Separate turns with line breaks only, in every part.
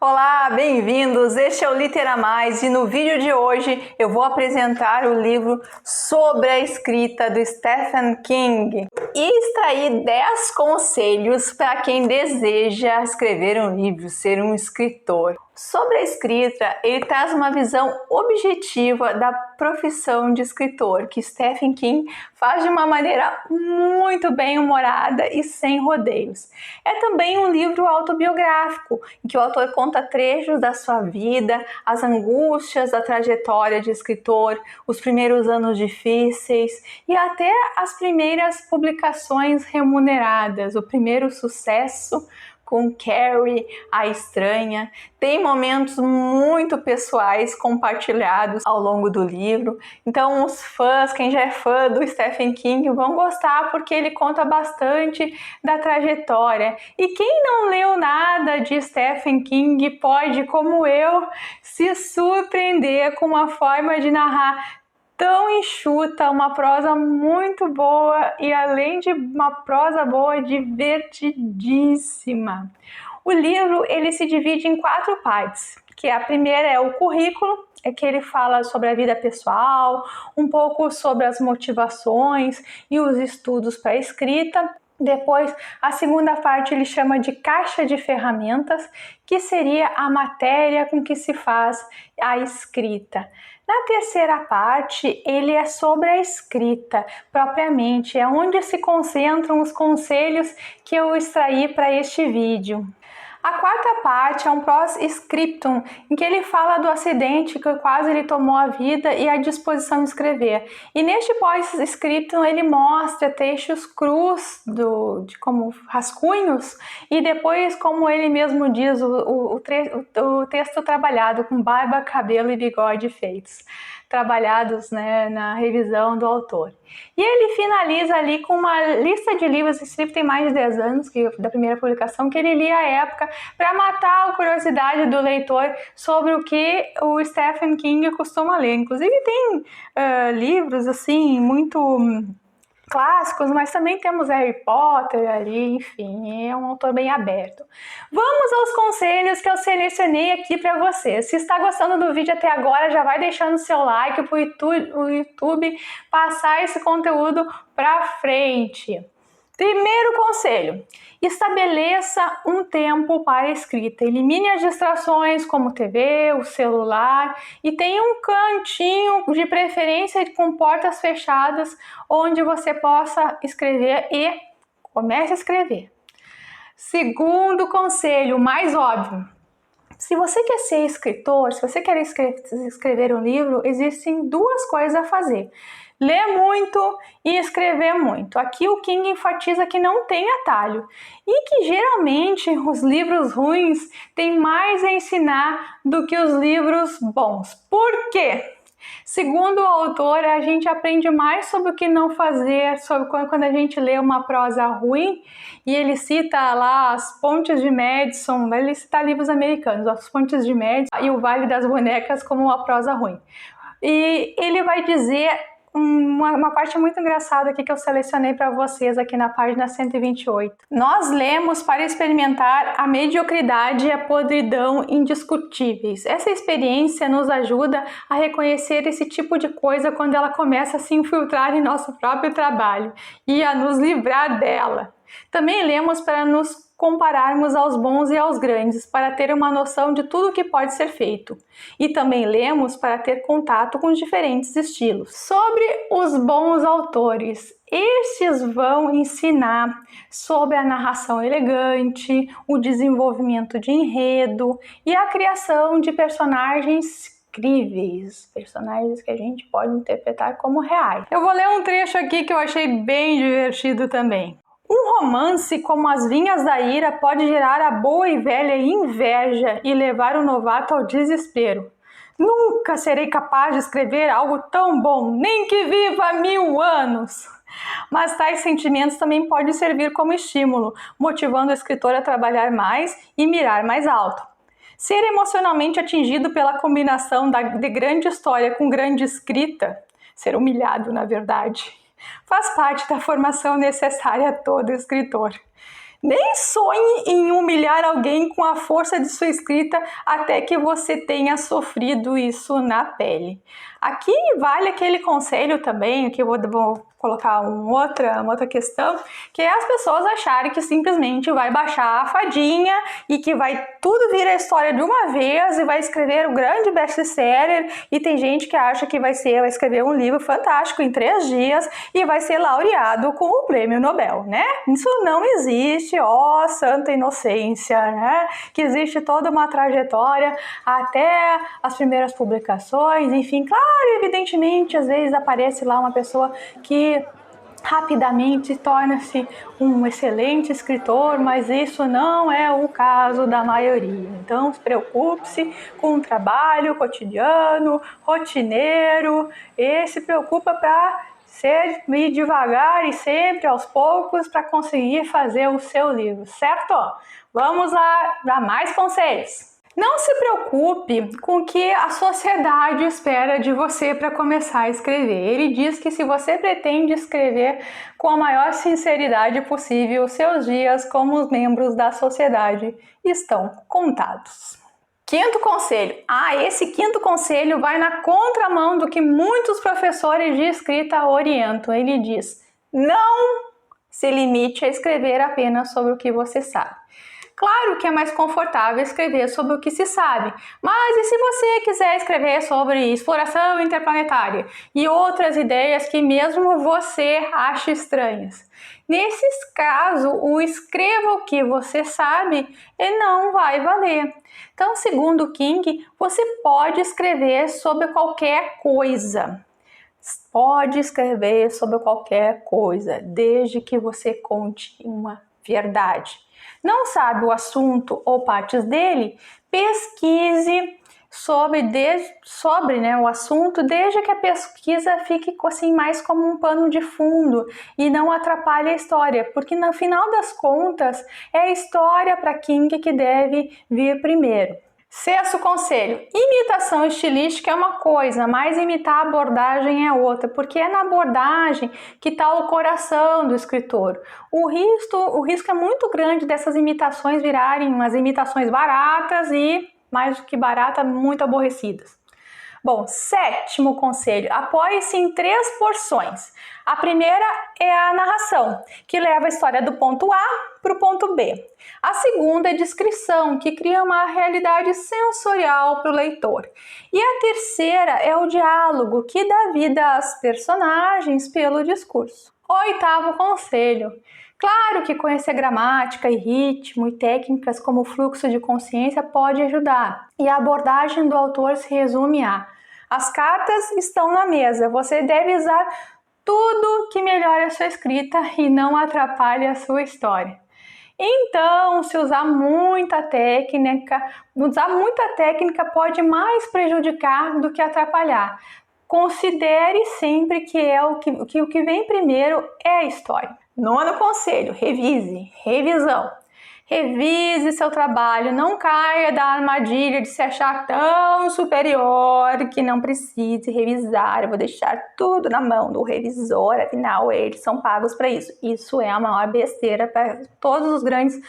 Olá, bem-vindos! Este é o Litera Mais e no vídeo de hoje eu vou apresentar o livro sobre a escrita do Stephen King e extrair 10 conselhos para quem deseja escrever um livro, ser um escritor. Sobre a escrita, ele traz uma visão objetiva da profissão de escritor, que Stephen King faz de uma maneira muito bem-humorada e sem rodeios. É também um livro autobiográfico, em que o autor conta trechos da sua vida, as angústias da trajetória de escritor, os primeiros anos difíceis e até as primeiras publicações remuneradas, o primeiro sucesso com Carrie, a Estranha. Tem momentos muito pessoais compartilhados ao longo do livro. Então os fãs, quem já é fã do Stephen King, vão gostar porque ele conta bastante da trajetória. E quem não leu nada de Stephen King pode, como eu, se surpreender com uma forma de narrar tão enxuta, uma prosa muito boa e, além de uma prosa boa, divertidíssima. O livro ele se divide em 4 partes, que a primeira é o currículo, é que ele fala sobre a vida pessoal, um pouco sobre as motivações e os estudos para a escrita. Depois, a segunda parte ele chama de caixa de ferramentas, que seria a matéria com que se faz a escrita. Na terceira parte, ele é sobre a escrita, propriamente, é onde se concentram os conselhos que eu extraí para este vídeo. A quarta parte é um pós-scriptum, em que ele fala do acidente que quase ele tomou a vida e a disposição de escrever. E neste pós-scriptum ele mostra trechos crus de como rascunhos e depois, como ele mesmo diz, o texto trabalhado com barba, cabelo e bigode feitos, trabalhados, né, na revisão do autor. E ele finaliza ali com uma lista de livros, esse livro tem mais de 10 anos da primeira publicação, que ele lia à época, para matar a curiosidade do leitor sobre o que o Stephen King costuma ler. Inclusive tem livros assim muito clássicos, mas também temos Harry Potter ali, enfim, é um autor bem aberto. Vamos aos conselhos que eu selecionei aqui para você. Se está gostando do vídeo até agora, já vai deixando seu like para o YouTube passar esse conteúdo para frente. Primeiro conselho: estabeleça um tempo para a escrita. Elimine as distrações como TV, o celular e tenha um cantinho, de preferência com portas fechadas, onde você possa escrever e comece a escrever. Segundo conselho, mais óbvio: se você quer ser escritor, se você quer escrever um livro, existem 2 coisas a fazer: ler muito e escrever muito. Aqui o King enfatiza que não tem atalho e que geralmente os livros ruins têm mais a ensinar do que os livros bons. Por quê? Segundo o autor, a gente aprende mais sobre o que não fazer, sobre quando a gente lê uma prosa ruim, e ele cita lá as Pontes de Madison, ele cita livros americanos, as Pontes de Madison e o Vale das Bonecas como uma prosa ruim. E ele vai dizer uma parte muito engraçada aqui que eu selecionei para vocês aqui na página 128. Nós lemos para experimentar a mediocridade e a podridão indiscutíveis. Essa experiência nos ajuda a reconhecer esse tipo de coisa quando ela começa a se infiltrar em nosso próprio trabalho e a nos livrar dela. Também lemos para nos compararmos aos bons e aos grandes, para ter uma noção de tudo que pode ser feito. E também lemos para ter contato com os diferentes estilos. Sobre os bons autores, estes vão ensinar sobre a narração elegante, o desenvolvimento de enredo e a criação de personagens incríveis, personagens que a gente pode interpretar como reais. Eu vou ler um trecho aqui que eu achei bem divertido também. Um romance como As Vinhas da Ira pode gerar a boa e velha inveja e levar o novato ao desespero. Nunca serei capaz de escrever algo tão bom, nem que viva 1000 anos. Mas tais sentimentos também podem servir como estímulo, motivando o escritor a trabalhar mais e mirar mais alto. Ser emocionalmente atingido pela combinação de grande história com grande escrita, ser humilhado, na verdade, faz parte da formação necessária a todo escritor. Nem sonhe em humilhar alguém com a força de sua escrita até que você tenha sofrido isso na pele. Aqui vale aquele conselho também, que eu vou colocar uma outra questão, que é as pessoas acharem que simplesmente vai baixar a fadinha e que vai tudo vir a história de uma vez e vai escrever um grande best-seller, e tem gente que acha que vai escrever um livro fantástico em 3 dias e vai ser laureado com o prêmio Nobel, né? Isso não existe, ó santa inocência, né? Que existe toda uma trajetória até as primeiras publicações, enfim, claro, evidentemente, às vezes aparece lá uma pessoa que rapidamente torna-se um excelente escritor, mas isso não é o caso da maioria. Então, preocupe-se com o trabalho cotidiano, rotineiro, e se preocupa para ir devagar e sempre aos poucos para conseguir fazer o seu livro, certo? Vamos lá dar mais conselhos. Não se preocupe com o que a sociedade espera de você para começar a escrever. Ele diz que se você pretende escrever com a maior sinceridade possível, seus dias como os membros da sociedade estão contados. Quinto conselho. Esse quinto conselho vai na contramão do que muitos professores de escrita orientam. Ele diz: não se limite a escrever apenas sobre o que você sabe. Claro que é mais confortável escrever sobre o que se sabe, mas e se você quiser escrever sobre exploração interplanetária e outras ideias que mesmo você acha estranhas? Nesses casos, o escreva o que você sabe e não vai valer. Então, segundo King, você pode escrever sobre qualquer coisa. Pode escrever sobre qualquer coisa, desde que você conte uma verdade. Não sabe o assunto ou partes dele? Pesquise sobre o assunto, desde que a pesquisa fique assim, mais como um pano de fundo e não atrapalhe a história, porque no final das contas é a história para King que deve vir primeiro. Sexto conselho, imitação estilística é uma coisa, mas imitar a abordagem é outra, porque é na abordagem que está o coração do escritor. O risco é muito grande dessas imitações virarem umas imitações baratas e, mais do que baratas, muito aborrecidas. Bom, sétimo conselho, apoie-se em 3 porções. A primeira é a narração, que leva a história do ponto A para o ponto B. A segunda é descrição, que cria uma realidade sensorial para o leitor. E a terceira é o diálogo, que dá vida às personagens pelo discurso. Oitavo conselho. Claro que conhecer gramática e ritmo e técnicas como fluxo de consciência pode ajudar. E a abordagem do autor se resume a: as cartas estão na mesa, você deve usar tudo que melhore a sua escrita e não atrapalhe a sua história. Então, se usar muita técnica pode mais prejudicar do que atrapalhar. Considere sempre que o que vem primeiro é a história. Nono conselho, revisão. Revise seu trabalho, não caia da armadilha de se achar tão superior que não precise revisar. Eu vou deixar tudo na mão do revisor, afinal eles são pagos para isso. Isso é a maior besteira para todos os grandes.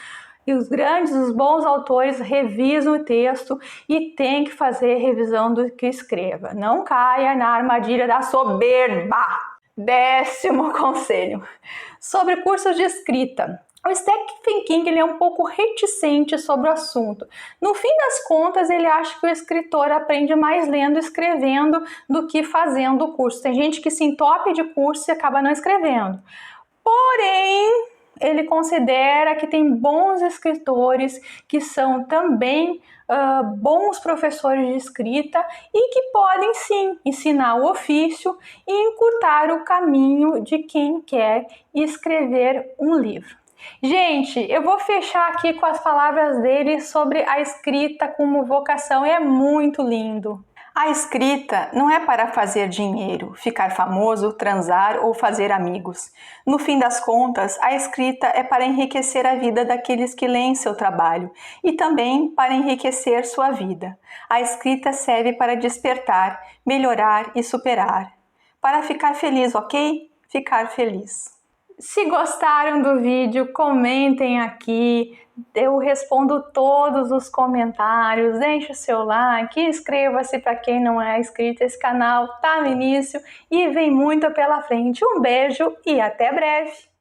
Os bons autores revisam o texto e tem que fazer revisão do que escreva. Não caia na armadilha da soberba. 10º conselho, sobre cursos de escrita. O Stephen King ele é um pouco reticente sobre o assunto. No fim das contas, ele acha que o escritor aprende mais lendo e escrevendo do que fazendo o curso. Tem gente que se entope de curso e acaba não escrevendo. Porém, ele considera que tem bons escritores que são também bons professores de escrita e que podem sim ensinar o ofício e encurtar o caminho de quem quer escrever um livro. Gente, eu vou fechar aqui com as palavras dele sobre a escrita como vocação. É muito lindo. A escrita não é para fazer dinheiro, ficar famoso, transar ou fazer amigos. No fim das contas, a escrita é para enriquecer a vida daqueles que leem seu trabalho e também para enriquecer sua vida. A escrita serve para despertar, melhorar e superar. Para ficar feliz, ok? Ficar feliz. Se gostaram do vídeo, comentem aqui, eu respondo todos os comentários, deixe o seu like, inscreva-se para quem não é inscrito, esse canal tá no início e vem muito pela frente. Um beijo e até breve!